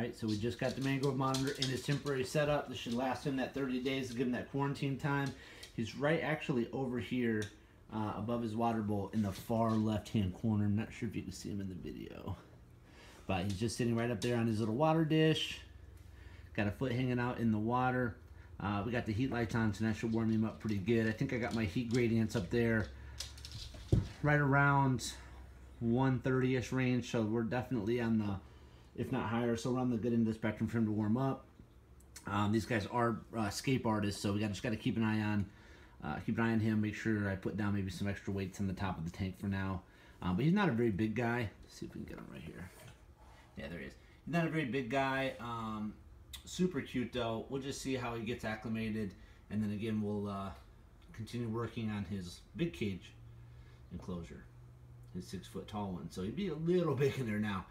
Alright, so we just got the Mangrove monitor in his temporary setup. This should last him that 30 days to give him that quarantine time. He's right actually over here above his water bowl in the far left-hand corner. I'm not sure if you can see him in the video. But he's just sitting right up there on his little water dish. Got a foot hanging out in the water. We got the heat lights on, so that should warm him up pretty good. I think I got my heat gradients up there right around 130-ish range, so we're definitely on the, if not higher, so we're on the good end of the spectrum for him to warm up. These guys are scape artists, so we just got to keep an eye on him. Make sure I put down maybe some extra weights on the top of the tank for now. But he's not a very big guy. Let's see if we can get him right here. Yeah, there he is. He's not a very big guy. Super cute though. We'll just see how he gets acclimated, and then again we'll continue working on his big cage enclosure, his 6-foot tall one. So he'd be a little big in there now.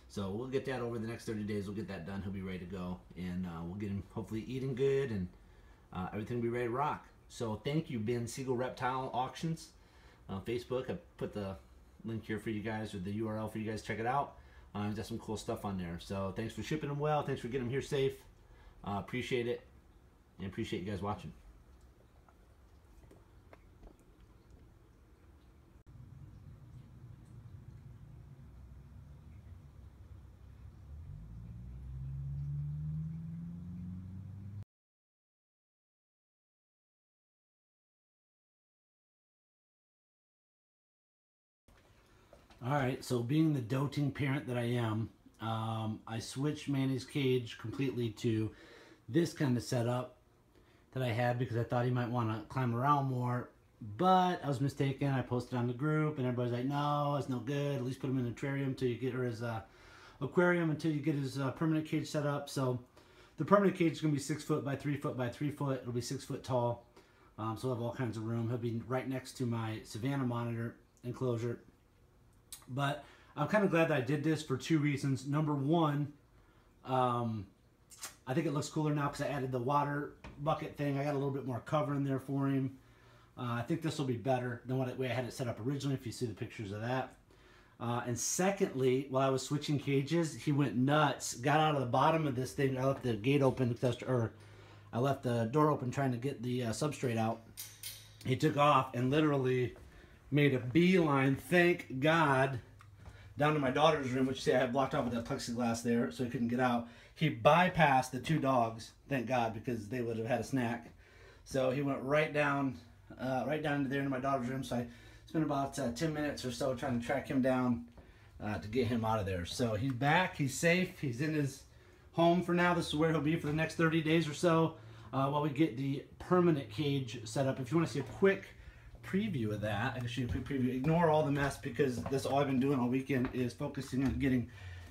So we'll get that over the next 30 days. We'll get that done. He'll be ready to go, and we'll get him hopefully eating good, and everything will be ready to rock. So thank you, Ben Siegel Reptile Auctions on Facebook. I put the link here for you guys, or the URL for you guys to check it out. He's got some cool stuff on there. So thanks for shipping them well. Thanks for getting them here safe. Appreciate it, and appreciate you guys watching. Alright, so being the doting parent that I am, I switched Manny's cage completely to this kind of setup that I had because I thought he might want to climb around more, but I was mistaken. I posted on the group and everybody's like, no, it's no good. At least put him in an aquarium until you get, or his aquarium until you get his permanent cage set up. So the permanent cage is going to be 6 foot by 3 foot by 3 foot. It'll be 6 foot tall. So we'll have all kinds of room. He'll be right next to my Savannah monitor enclosure. But I'm kind of glad that I did this for 2 reasons. Number one, I think it looks cooler now because I added the water bucket thing. I got a little bit more cover in there for him. I think this will be better than what way I had it set up originally, if you see the pictures of that. And secondly, while I was switching cages, he went nuts, got out of the bottom of this thing. I left the gate open, or I left the door open trying to get the substrate out. He took off and literally made a beeline, thank God, down to my daughter's room, which you see I had blocked off with that plexiglass there, so he couldn't get out. He bypassed the 2 dogs, thank God, because they would have had a snack. So he went right down into there into my daughter's room. So I spent about 10 minutes or so trying to track him down to get him out of there. So he's back, he's safe, he's in his home for now. This is where he'll be for the next 30 days or so while we get the permanent cage set up. If you want to see a quick preview of that, I can show you a quick preview. Ignore all the mess because that's all I've been doing all weekend is focusing on getting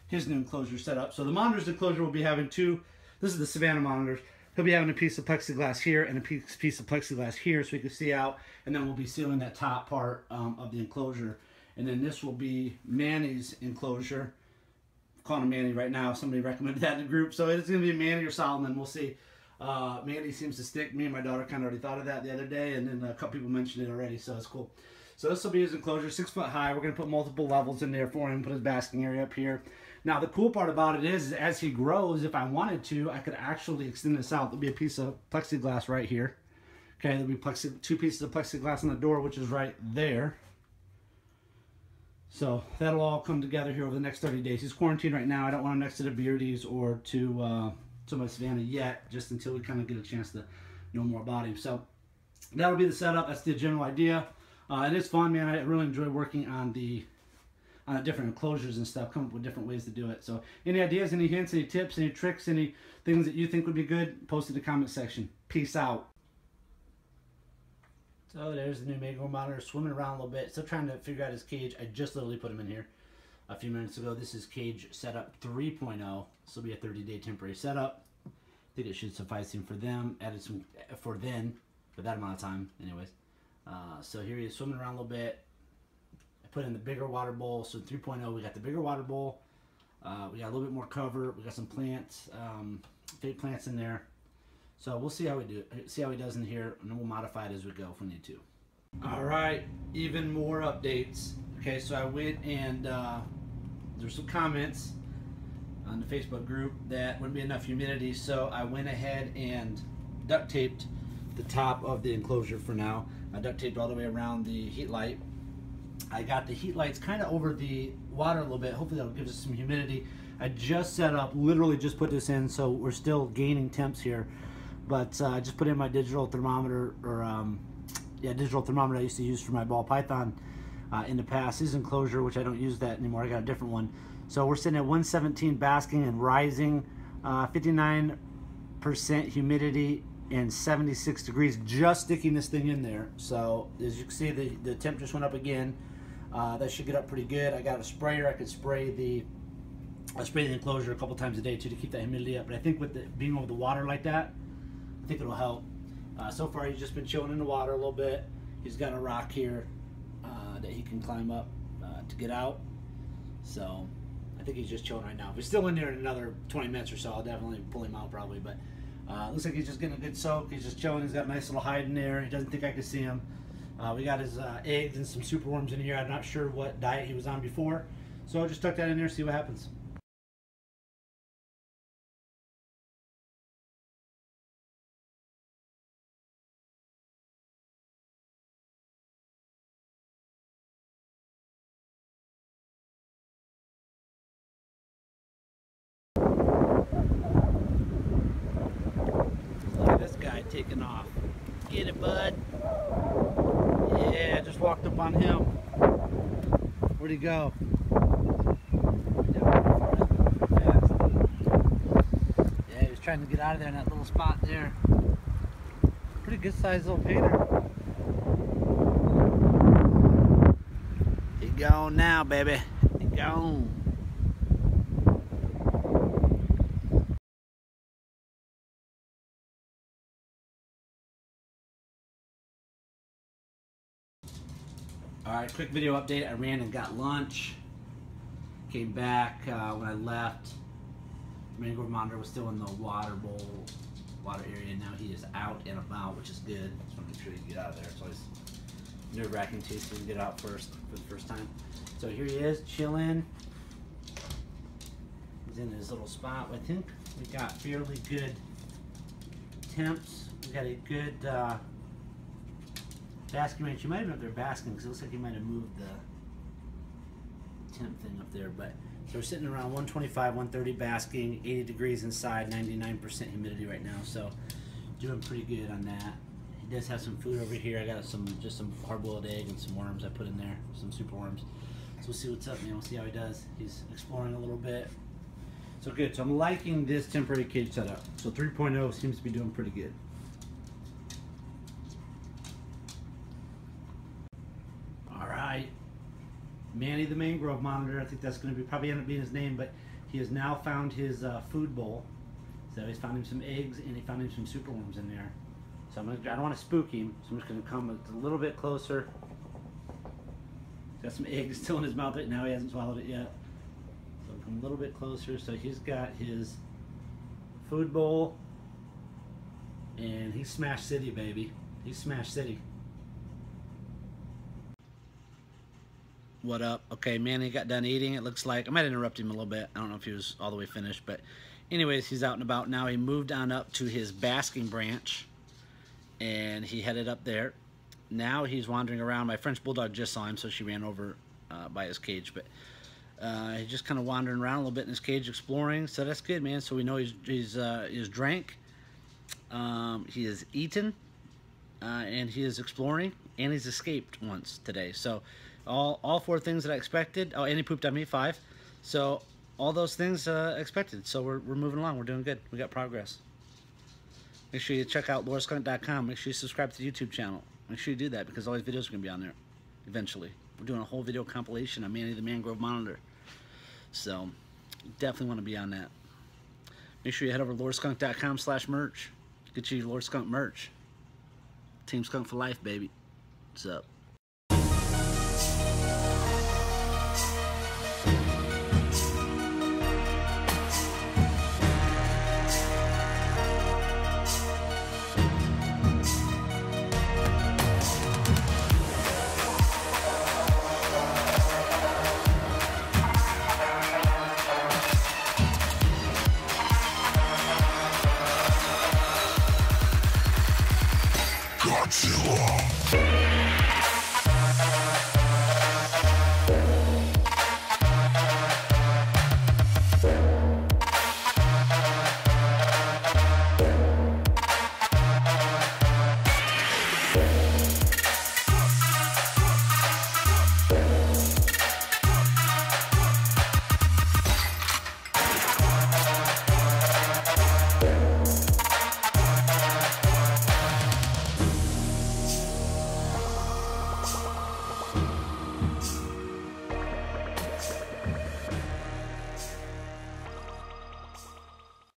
his new enclosure set up. So the monitor's enclosure will be having 2, this is the Savannah monitors. He'll be having a piece of plexiglass here and a piece of plexiglass here so he can see out, and then we'll be sealing that top part of the enclosure. And then this will be Manny's enclosure. I'm calling him Manny right now. Somebody recommended that in the group. So it's going to be Manny or Solomon. We'll see. Mandy seems to stick. Me and my daughter kind of already thought of that the other day, and then a couple people mentioned it already, so it's cool. So this will be his enclosure, 6 foot high. We're going to put multiple levels in there for him, put his basking area up here. Now, the cool part about it is as he grows, if I wanted to, I could actually extend this out. There'll be a piece of plexiglass right here. Okay, there'll be 2 pieces of plexiglass on the door, which is right there. So that'll all come together here over the next 30 days. He's quarantined right now. I don't want him next to the Beardies or to my Savannah yet, just until we kind of get a chance to know more about him. So that'll be the setup. That's the general idea. It is fun, man. I really enjoy working on the different enclosures and stuff, come up with different ways to do it. So any ideas, any hints, any tips, any tricks, any things that you think would be good, post in the comment section. Peace out. So there's the new Mangrove monitor swimming around a little bit. Still trying to figure out his cage. I just literally put him in here a few minutes ago. This is cage setup 3.0. This will be a 30-day temporary setup. I think it should suffice him for them. Added some for that amount of time, anyways. So here he is swimming around a little bit. I put in the bigger water bowl. So 3.0, we got the bigger water bowl. We got a little bit more cover. We got some plants, fake plants in there. So we'll see how we do. See how he does in here, and then we'll modify it as we go if we need to. All right, even more updates. Okay, so I went and there's some comments on the Facebook group that wouldn't be enough humidity, so I went ahead and duct taped the top of the enclosure for now. I duct taped all the way around the heat light. I got the heat lights kind of over the water a little bit. Hopefully that'll give us some humidity. I just set up, literally just put this in, so we're still gaining temps here. But I just put in my digital thermometer, or digital thermometer I used to use for my ball python in the past. This is Enclosure, which I don't use that anymore. I got a different one. So we're sitting at 117 basking and rising, 59% humidity and 76 degrees, just sticking this thing in there. So as you can see, the temp just went up again. That should get up pretty good. I got a sprayer. I could spray the enclosure a couple times a day too to keep that humidity up. But I think with it being over the water like that, I think it'll help. So far he's just been chilling in the water a little bit. He's got a rock here that he can climb up to get out. So I think he's just chilling right now. If he's still in there in another 20 minutes or so, I'll definitely pull him out probably. But looks like he's just getting a good soak. He's just chilling. He's got a nice little hide in there. He doesn't think I can see him. We got his eggs and some superworms in here. I'm not sure what diet he was on before, so I'll just tuck that in there and see what happens. Look at this guy taking off. Get it, bud. Yeah, just walked up on him. Where'd he go? Yeah, he was trying to get out of there in that little spot there. Pretty good sized little painter. He gone now, baby. He gone. Alright, quick video update. I ran and got lunch. Came back when I left. The Mangrove monitor was still in the water area. Now he is out and about, which is good. Just want to make sure you get out of there. It's always nerve-wracking too, so you can get out first for the first time. So here he is, chilling. He's in his little spot. I think we got fairly good temps. We got a good basking range. You might have been up there basking because it looks like you might have moved the temp thing up there. But so we're sitting around 125, 130 basking, 80 degrees inside, 99% humidity right now. So doing pretty good on that. He does have some food over here. I got just some hard-boiled egg and some worms I put in there, some super worms. So we'll see what's up, man. We'll see how he does. He's exploring a little bit. So good. So I'm liking this temporary cage setup. So 3.0 seems to be doing pretty good. Manny the Mangrove Monitor, I think that's going to be probably end up being his name, but he has now found his food bowl. So he's found him some eggs and he found him some superworms in there. So I don't want to spook him, so I'm just going to come a little bit closer. Got some eggs still in his mouth right now, he hasn't swallowed it yet. So come a little bit closer. So he's got his food bowl and he's Smash City, baby. He's Smash City. What up? Okay, Manny got done eating. It looks like I might interrupt him a little bit. I don't know if he was all the way finished, but anyways, he's out and about now. He moved on up to his basking branch and he headed up there. Now he's wandering around. My French bulldog just saw him, so she ran over by his cage, but he's just kind of wandering around a little bit in his cage exploring. So that's good, man. So we know he's drank, he has eaten, and he is exploring, and he's escaped once today. So all four things that I expected. Oh, and he pooped on me, 5. So all those things expected. So we're moving along. We're doing good. We got progress. Make sure you check out LordSkunk.com. Make sure you subscribe to the YouTube channel. Make sure you do that because all these videos are going to be on there eventually. We're doing a whole video compilation on Manny the Mangrove Monitor. So definitely want to be on that. Make sure you head over to LordSkunk.com/merch. Get you Lord Skunk merch. Team Skunk for life, baby. What's up? Godzilla.